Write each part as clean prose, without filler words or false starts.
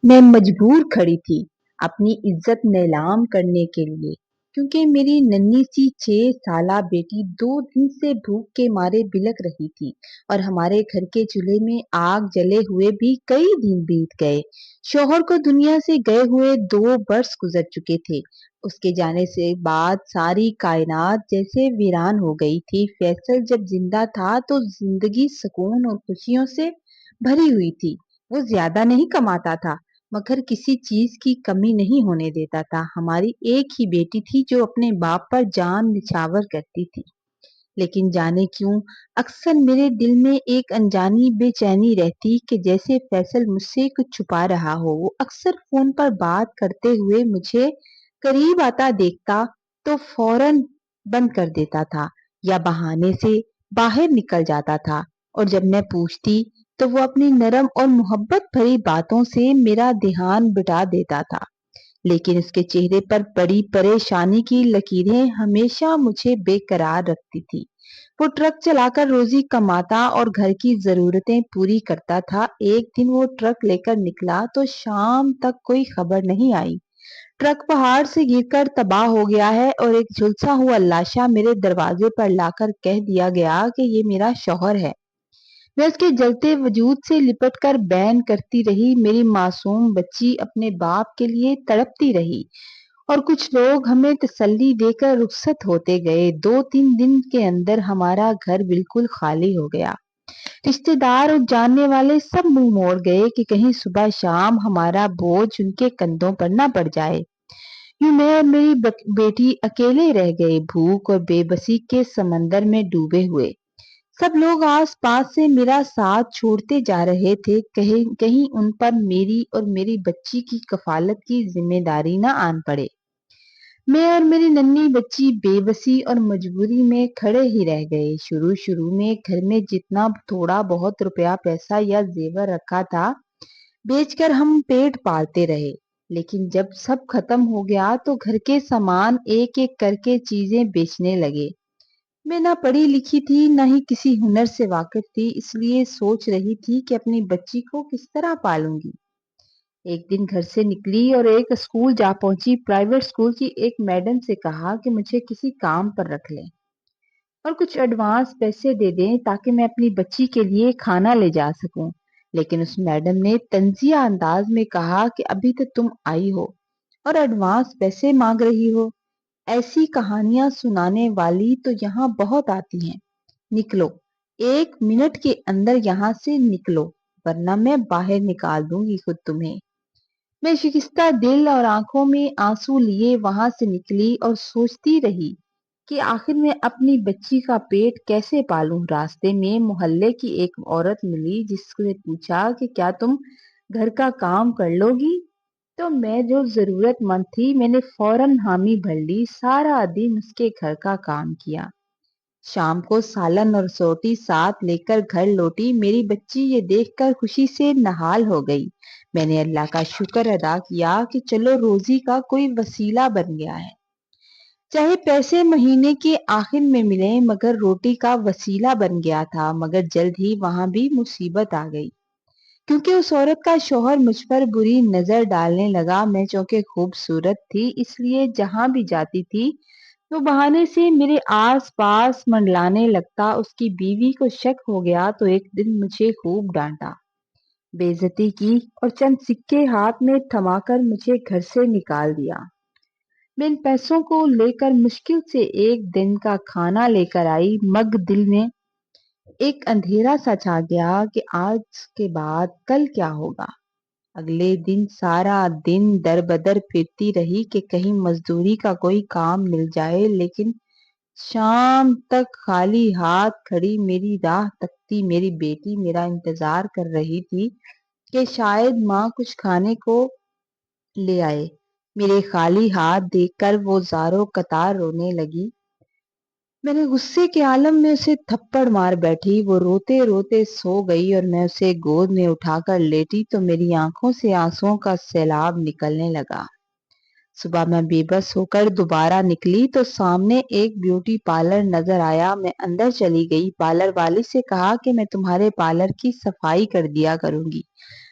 میں مجبور کھڑی تھی اپنی عزت نیلام کرنے کے لیے، کیونکہ میری ننھی سی 6 سالہ بیٹی 2 دن سے بھوک کے مارے بلک رہی تھی اور ہمارے گھر کے چولہے میں آگ جلے ہوئے بھی کئی دن بیت گئے۔ شوہر کو دنیا سے گئے ہوئے 2 برس گزر چکے تھے۔ اس کے جانے سے بعد ساری کائنات جیسے ویران ہو گئی تھی۔ فیصل جب زندہ تھا تو زندگی سکون اور خوشیوں سے بھری ہوئی تھی۔ وہ زیادہ نہیں کماتا تھا، مگر کسی چیز کی کمی نہیں ہونے دیتا تھا۔ ہماری ایک ہی بیٹی تھی جو اپنے باپ پر جان نچھاور کرتی تھی، لیکن جانے کیوں اکثر میرے دل میں ایک انجانی بے چینی رہتی کہ جیسے فیصل مجھ سے کچھ چھپا رہا ہو۔ وہ اکثر فون پر بات کرتے ہوئے مجھے قریب آتا دیکھتا تو فوراً بند کر دیتا تھا یا بہانے سے باہر نکل جاتا تھا، اور جب میں پوچھتی تو وہ اپنی نرم اور محبت بھری باتوں سے میرا دھیان بٹا دیتا تھا، لیکن اس کے چہرے پر بڑی پریشانی کی لکیریں ہمیشہ مجھے بے قرار رکھتی تھی۔ وہ ٹرک چلا کر روزی کماتا اور گھر کی ضرورتیں پوری کرتا تھا۔ ایک دن وہ ٹرک لے کر نکلا تو شام تک کوئی خبر نہیں آئی۔ ٹرک پہاڑ سے گر کر تباہ ہو گیا ہے اور ایک جھلسا ہوا لاشا میرے دروازے پر لا کر کہہ دیا گیا کہ یہ میرا شوہر ہے۔ میں اس کے جلتے وجود سے لپٹ کر بین کرتی رہی۔ میری معصوم بچی اپنے باپ کے لیے تڑپتی رہی اور کچھ لوگ ہمیں تسلی دے کر رخصت ہوتے گئے۔ 2-3 دن کے اندر ہمارا گھر بالکل خالی ہو گیا۔ رشتے دار اور جاننے والے سب منہ موڑ گئے کہ کہیں صبح شام ہمارا بوجھ ان کے کندھوں پر نہ پڑ جائے۔ یوں میں اور میری بیٹی اکیلے رہ گئے، بھوک اور بے بسی کے سمندر میں ڈوبے ہوئے۔ سب لوگ آس پاس سے میرا ساتھ چھوڑتے جا رہے تھے، کہیں ان پر میری اور میری بچی کی کفالت کی ذمہ داری نہ آن پڑے۔ میں اور میری ننھی بچی بے بسی اور مجبوری میں کھڑے ہی رہ گئے۔ شروع میں گھر میں جتنا تھوڑا بہت روپیہ پیسہ یا زیور رکھا تھا بیچ کر ہم پیٹ پالتے رہے، لیکن جب سب ختم ہو گیا تو گھر کے سامان ایک ایک کر کے چیزیں بیچنے لگے۔ میں نہ پڑھی لکھی تھی نہ ہی کسی ہنر سے واقف تھی، اس لیے سوچ رہی تھی کہ اپنی بچی کو کس طرح پالوں گی۔ ایک دن گھر سے نکلی اور ایک اسکول جا پہنچی۔ پرائیویٹ اسکول کی ایک میڈم سے کہا کہ مجھے کسی کام پر رکھ لیں اور کچھ ایڈوانس پیسے دے دیں تاکہ میں اپنی بچی کے لیے کھانا لے جا سکوں، لیکن اس میڈم نے طنزیہ انداز میں کہا کہ ابھی تو تم آئی ہو اور ایڈوانس پیسے مانگ رہی ہو، ایسی کہانیاں سنانے والی تو یہاں بہت آتی ہیں، نکلو 1 منٹ کے اندر یہاں سے نکلو ورنہ میں باہر نکال دوں گی خود تمہیں۔ میں شکستہ دل اور آنکھوں میں آنسو لیے وہاں سے نکلی اور سوچتی رہی کہ آخر میں اپنی بچی کا پیٹ کیسے پالوں۔ راستے میں محلے کی ایک عورت ملی جس سے پوچھا کہ کیا تم گھر کا کام کر لو گی؟ تو میں جو ضرورت مند تھی میں نے فوراً حامی بھر لی۔ سارا دن اس کے گھر کا کام کیا، شام کو سالن اور روٹی ساتھ لے کر گھر لوٹی۔ میری بچی یہ دیکھ کر خوشی سے نہال ہو گئی۔ میں نے اللہ کا شکر ادا کیا کہ چلو روزی کا کوئی وسیلہ بن گیا ہے، چاہے پیسے مہینے کے آخر میں ملیں، مگر روٹی کا وسیلہ بن گیا تھا۔ مگر جلد ہی وہاں بھی مصیبت آ گئی، کیونکہ اس عورت کا شوہر مجھ پر بری نظر ڈالنے لگا۔ میں چونکہ خوبصورت تھی اس لیے جہاں بھی جاتی تھی وہ بہانے سے میرے آس پاس منڈلانے لگتا۔ اس کی بیوی کو شک ہو گیا تو ایک دن مجھے خوب ڈانٹا، بے عزتی کی اور چند سکے ہاتھ میں تھما کر مجھے گھر سے نکال دیا۔ میں ان پیسوں کو لے کر مشکل سے ایک دن کا کھانا لے کر آئی، مگر دل میں ایک اندھیرا سا چھا گیا کہ آج کے بعد کل کیا ہوگا۔ اگلے دن سارا دن در بدر پھرتی رہی کہ کہیں مزدوری کا کوئی کام مل جائے، لیکن شام تک خالی ہاتھ کھڑی میری راہ تکتی میری بیٹی میرا انتظار کر رہی تھی کہ شاید ماں کچھ کھانے کو لے آئے۔ میرے خالی ہاتھ دیکھ کر وہ زاروں قطار رونے لگی۔ میں نے غصے کے عالم میں اسے تھپڑ مار بیٹھی۔ وہ روتے روتے سو گئی اور میں اسے گود میں اٹھا کر لیٹی تو میری آنکھوں سے آنسوؤں کا سیلاب نکلنے لگا۔ صبح میں بے بس ہو کر دوبارہ نکلی تو سامنے ایک بیوٹی پارلر نظر آیا۔ میں اندر چلی گئی، پارلر والی سے کہا کہ میں تمہارے پارلر کی صفائی کر دیا کروں گی،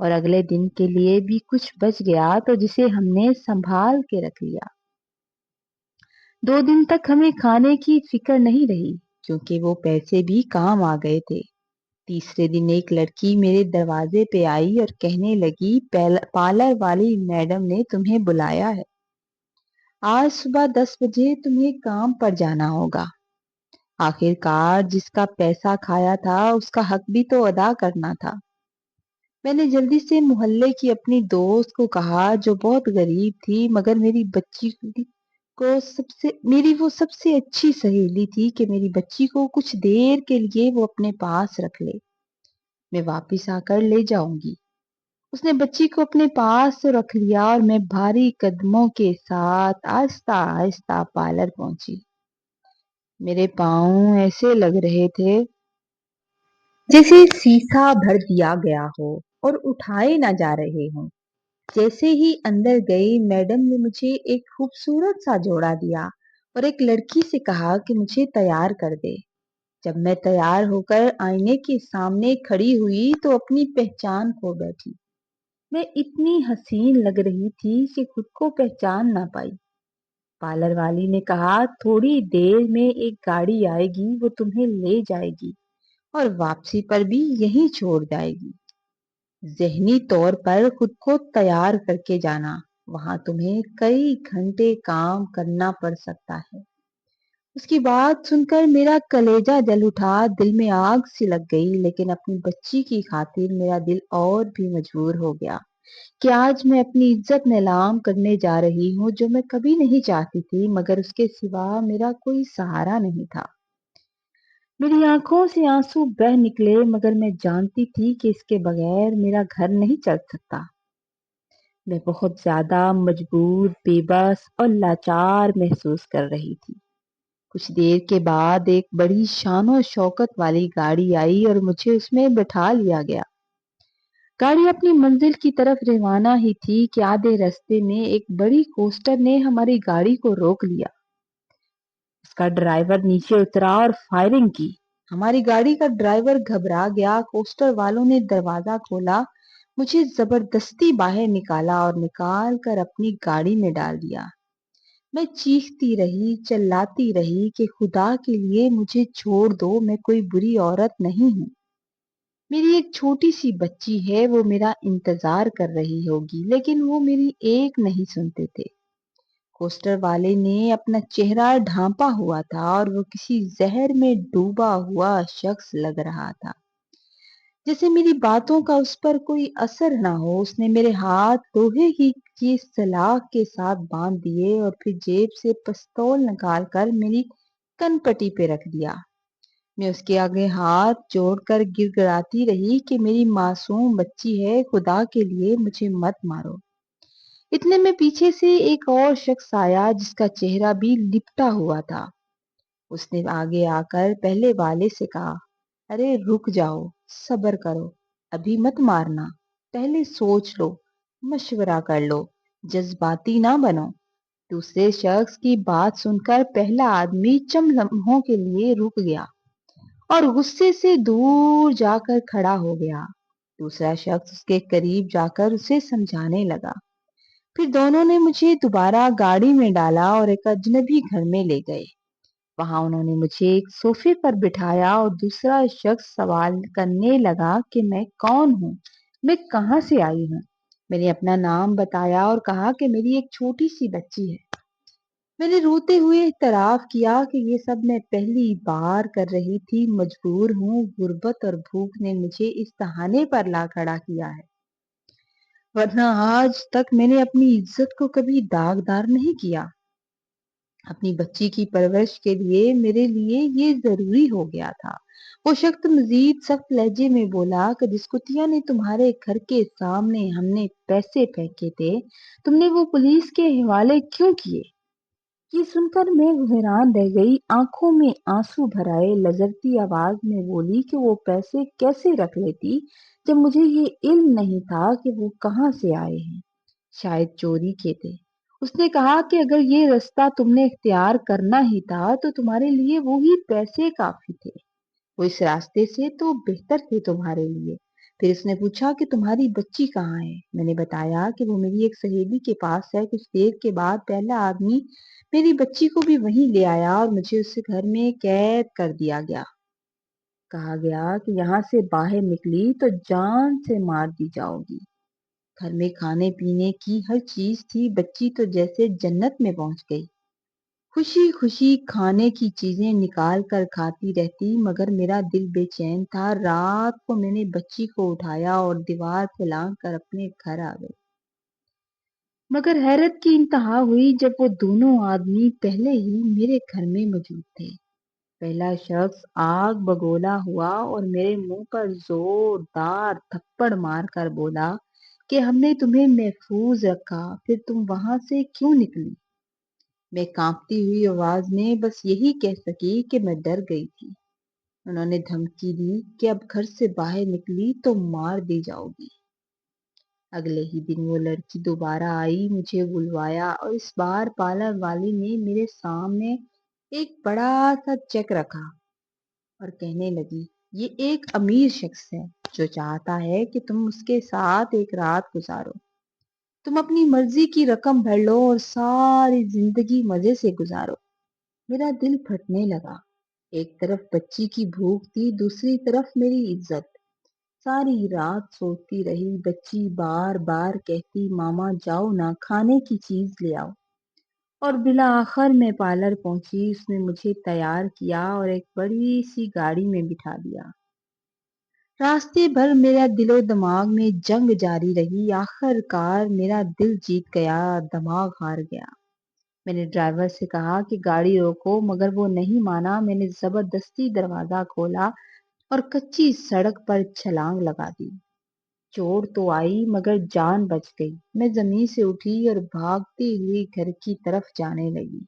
اور اگلے دن کے لیے بھی کچھ بچ گیا تو جسے ہم نے سنبھال کے رکھ لیا۔ 2 دن تک ہمیں کھانے کی فکر نہیں رہی کیونکہ وہ پیسے بھی کام آ گئے تھے۔ تیسرے دن ایک لڑکی میرے دروازے پہ آئی اور کہنے لگی پارلر والی میڈم نے تمہیں بلایا ہے، آج صبح 10 بجے تمہیں کام پر جانا ہوگا۔ آخر کار جس کا پیسہ کھایا تھا اس کا حق بھی تو ادا کرنا تھا۔ میں نے جلدی سے محلے کی اپنی دوست کو کہا جو بہت غریب تھی مگر میری بچی میری وہ سب سے اچھی سہیلی تھی کہ میری بچی کو کچھ دیر کے لیے وہ اپنے پاس رکھ لے، میں واپس آ کر لے جاؤں گی۔ اس نے بچی کو اپنے پاس رکھ لیا اور میں بھاری قدموں کے ساتھ آہستہ آہستہ پارلر پہنچی۔ میرے پاؤں ایسے لگ رہے تھے جیسے سیسا بھر دیا گیا ہو اور اٹھائے نہ جا رہے ہوں۔ جیسے ہی اندر گئی میڈم نے مجھے ایک خوبصورت سا جوڑا دیا اور ایک لڑکی سے کہا کہ مجھے تیار کر دے۔ جب میں تیار ہو کر آئینے کے سامنے کھڑی ہوئی تو اپنی پہچان کھو بیٹھی۔ میں اتنی حسین لگ رہی تھی کہ خود کو پہچان نہ پائی۔ پارلر والی نے کہا تھوڑی دیر میں ایک گاڑی آئے گی، وہ تمہیں لے جائے گی اور واپسی پر بھی یہیں چھوڑ جائے گی۔ ذہنی طور پر خود کو تیار کر کے جانا، وہاں تمہیں کئی گھنٹے کام کرنا پڑ سکتا ہے۔ اس کی بات سن کر میرا کلیجہ جل اٹھا، دل میں آگ سی لگ گئی، لیکن اپنی بچی کی خاطر میرا دل اور بھی مجبور ہو گیا کہ آج میں اپنی عزت نیلام کرنے جا رہی ہوں جو میں کبھی نہیں چاہتی تھی، مگر اس کے سوا میرا کوئی سہارا نہیں تھا۔ میری آنکھوں سے آنسو بہہ نکلے مگر میں جانتی تھی کہ اس کے بغیر میرا گھر نہیں چل سکتا۔ میں بہت زیادہ مجبور، بے بس اور لاچار محسوس کر رہی تھی۔ کچھ دیر کے بعد ایک بڑی شان و شوکت والی گاڑی آئی اور مجھے اس میں بٹھا لیا گیا۔ گاڑی اپنی منزل کی طرف روانہ ہی تھی کہ آدھے راستے میں ایک بڑی کوسٹر نے ہماری گاڑی کو روک لیا۔ اس کا ڈرائیور نیچے اترا اور فائرنگ کی۔ ہماری گاڑی کا ڈرائیور گھبرا گیا۔ کوسٹر والوں نے دروازہ کھولا، مجھے زبردستی باہر نکالا اور نکال کر اپنی گاڑی میں ڈال دیا۔ میں چیختی رہی، چلاتی رہی کہ خدا کے لیے مجھے چھوڑ دو، میں کوئی بری عورت نہیں ہوں۔ میری ایک چھوٹی سی بچی ہے، وہ میرا انتظار کر رہی ہوگی، لیکن وہ میری ایک نہیں سنتے تھے۔ کوسٹر والے نے اپنا چہرہ ڈھانپا ہوا تھا اور وہ کسی زہر میں ڈوبا ہوا شخص لگ رہا تھا، جیسے میری باتوں کا اس پر کوئی اثر نہ ہو۔ اس نے میرے ہاتھ لوہے کی سلاخ کے ساتھ باندھ دیے اور پھر جیب سے پستول نکال کر میری کن پٹی پہ رکھ دیا۔ میں اس کے آگے ہاتھ جوڑ کر گر گڑاتی رہی کہ میری معصوم بچی ہے، خدا کے لیے مجھے مت مارو۔ اتنے میں پیچھے سے ایک اور شخص آیا جس کا چہرہ بھی لپٹا ہوا تھا۔ اس نے آگے آ کر پہلے والے سے کہا، ارے رک جاؤ، صبر کرو، ابھی مت مارنا، پہلے سوچ لو، مشورہ کر لو، جذباتی نہ بنو۔ دوسرے شخص کی بات سن کر پہلا آدمی چند لمحوں کے لیے رک گیا اور غصے سے دور جا کر کھڑا ہو گیا۔ دوسرا شخص اس کے قریب جا کر اسے سمجھانے لگا۔ پھر دونوں نے مجھے دوبارہ گاڑی میں ڈالا اور ایک اجنبی گھر میں لے گئے۔ وہاں انہوں نے مجھے ایک صوفے پر بٹھایا اور دوسرا شخص سوال کرنے لگا کہ میں کون ہوں، میں کہاں سے آئی ہوں۔ میں نے اپنا نام بتایا اور کہا کہ میری ایک چھوٹی سی بچی ہے۔ میں نے روتے ہوئے اعتراف کیا کہ یہ سب میں پہلی بار کر رہی تھی، مجبور ہوں، غربت اور بھوک نے مجھے اس تہانے پر لا کھڑا کیا ہے، ورنہ آج تک میں نے اپنی عزت کو کبھی داغدار نہیں کیا۔ اپنی بچی کی پرورش کے لیے میرے لیے یہ ضروری ہو گیا تھا۔ وہ شخص مزید سخت لہجے میں بولا کہ جس کتیا نے تمہارے گھر کے سامنے ہم نے پیسے پھینکے تھے، تم نے وہ پولیس کے حوالے کیوں کیے؟ یہ سن کر میں حیران رہ گئی، آنکھوں میں آنسو بھرائے لرزتی آواز میں بولی کہ وہ پیسے کیسے رکھ لیتی جب مجھے یہ علم نہیں تھا کہ وہ کہاں سے آئے ہیں، شاید چوری کے تھے۔ اس نے کہا کہ اگر یہ راستہ تم نے اختیار کرنا ہی تھا تو تمہارے لیے وہی پیسے کافی تھے، وہ اس راستے سے تو بہتر تھے تمہارے لیے۔ پھر اس نے پوچھا کہ تمہاری بچی کہاں ہے؟ میں نے بتایا کہ وہ میری ایک سہیلی کے پاس ہے۔ کچھ دیر کے بعد پہلا آدمی میری بچی کو بھی وہیں لے آیا اور مجھے اس گھر میں قید کر دیا گیا۔ کہا گیا کہ یہاں سے باہر نکلی تو جان سے مار دی جاؤ گی۔ گھر میں کھانے پینے کی ہر چیز تھی، بچی تو جیسے جنت میں پہنچ گئی۔ خوشی خوشی کھانے کی چیزیں نکال کر کھاتی رہتی، مگر میرا دل بے چین تھا۔ رات کو میں نے بچی کو اٹھایا اور دیوار پہ لانگ کر اپنے گھر آ گئی۔ مگر حیرت کی انتہا ہوئی جب وہ دونوں آدمی پہلے ہی میرے گھر میں موجود تھے۔ پہلا شخص آگ بگولا ہوا اور میرے منہ پر زوردار تھپڑ مار کر بولا کہ ہم نے تمہیں محفوظ رکھا، پھر تم وہاں سے کیوں نکلی؟ میں کانپتی ہوئی آواز میں بس یہی کہہ سکی کہ میں ڈر گئی تھی۔ انہوں نے دھمکی دی کہ اب گھر سے باہر نکلی تو مار دی جاؤ گی۔ اگلے ہی دن وہ لڑکی دوبارہ آئی، مجھے بلوایا اور اس بار پارلر والی نے میرے سامنے ایک بڑا سا چیک رکھا اور کہنے لگی، یہ ایک امیر شخص ہے جو چاہتا ہے کہ تم اس کے ساتھ ایک رات گزارو۔ تم اپنی مرضی کی رقم بھر لو اور ساری زندگی مزے سے گزارو۔ میرا دل پھٹنے لگا۔ ایک طرف بچی کی بھوک تھی، دوسری طرف میری عزت۔ ساری رات سوچتی رہی، بچی بار بار کہتی، ماما جاؤ نا، کھانے کی چیز لے آؤ۔ اور بالآخر میں پارلر پہنچی، اس نے مجھے تیار کیا اور ایک بڑی سی گاڑی میں بٹھا دیا۔ راستے بھر میرا دل و دماغ میں جنگ جاری رہی۔ آخر کار میرا دل جیت گیا، دماغ ہار گیا۔ میں نے ڈرائیور سے کہا کہ گاڑی روکو، مگر وہ نہیں مانا۔ میں نے زبردستی دروازہ کھولا اور کچی سڑک پر چھلانگ لگا دی۔ چوٹ تو آئی مگر جان بچ گئی۔ میں زمین سے اٹھی اور بھاگتی ہوئی گھر کی طرف جانے لگی۔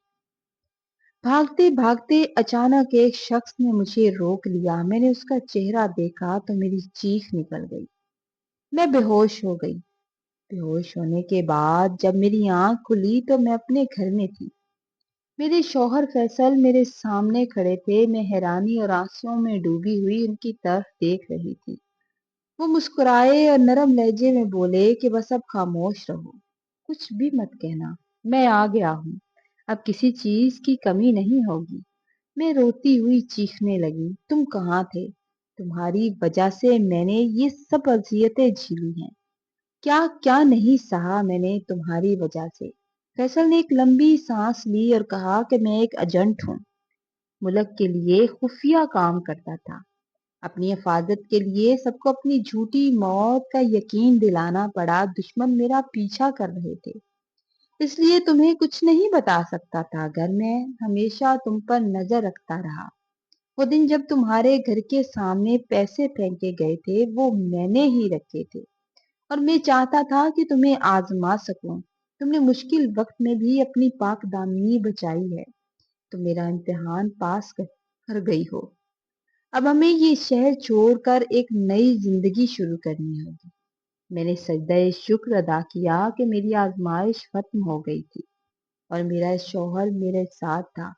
بھاگتے بھاگتے اچانک ایک شخص نے مجھے روک لیا۔ میں نے اس کا چہرہ دیکھا تو میری چیخ نکل گئی۔ میں بے ہوش ہو گئی۔ بے ہوش ہونے کے بعد جب میری آنکھ کھلی تو میں اپنے گھر میں تھی۔ میرے شوہر فیصل میرے سامنے کھڑے تھے۔ میں حیرانی اور آنسوؤں میں ڈوبی ہوئی ان کی طرف دیکھ رہی تھی۔ وہ مسکرائے اور نرم لہجے میں بولے کہ بس اب خاموش رہو، کچھ بھی مت کہنا، میں آ گیا ہوں، اب کسی چیز کی کمی نہیں ہوگی۔ میں روتی ہوئی چیخنے لگی، تم کہاں تھے؟ تمہاری وجہ سے میں نے یہ سب اذیتیں جھیلی ہیں۔ کیا کیا نہیں سہا میں نے تمہاری وجہ سے۔ فیصل نے ایک لمبی سانس لی اور کہا کہ میں ایک ایجنٹ ہوں، ملک کے لیے خفیہ کام کرتا تھا۔ اپنی حفاظت کے لیے سب کو اپنی جھوٹی موت کا یقین دلانا پڑا۔ دشمن میرا پیچھا کر رہے تھے، اس لیے تمہیں کچھ نہیں بتا سکتا تھا۔ گھر میں ہمیشہ تم پر نظر رکھتا رہا۔ وہ دن جب تمہارے گھر کے سامنے پیسے پھینکے گئے تھے وہ میں نے ہی رکھے تھے، اور میں چاہتا تھا کہ تمہیں آزما سکوں۔ تم نے مشکل وقت میں بھی اپنی پاک دامنی بچائی ہے۔ تم میرا امتحان پاس کر گئی ہو۔ اب ہمیں یہ شہر چھوڑ کر ایک نئی زندگی شروع کرنی ہوگی۔ میں نے سجدہ شکر ادا کیا کہ میری آزمائش ختم ہو گئی تھی اور میرا شوہر میرے ساتھ تھا۔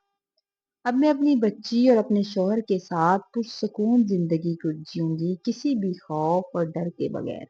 اب میں اپنی بچی اور اپنے شوہر کے ساتھ پرسکون زندگی کو جیوں گی، کسی بھی خوف اور ڈر کے بغیر۔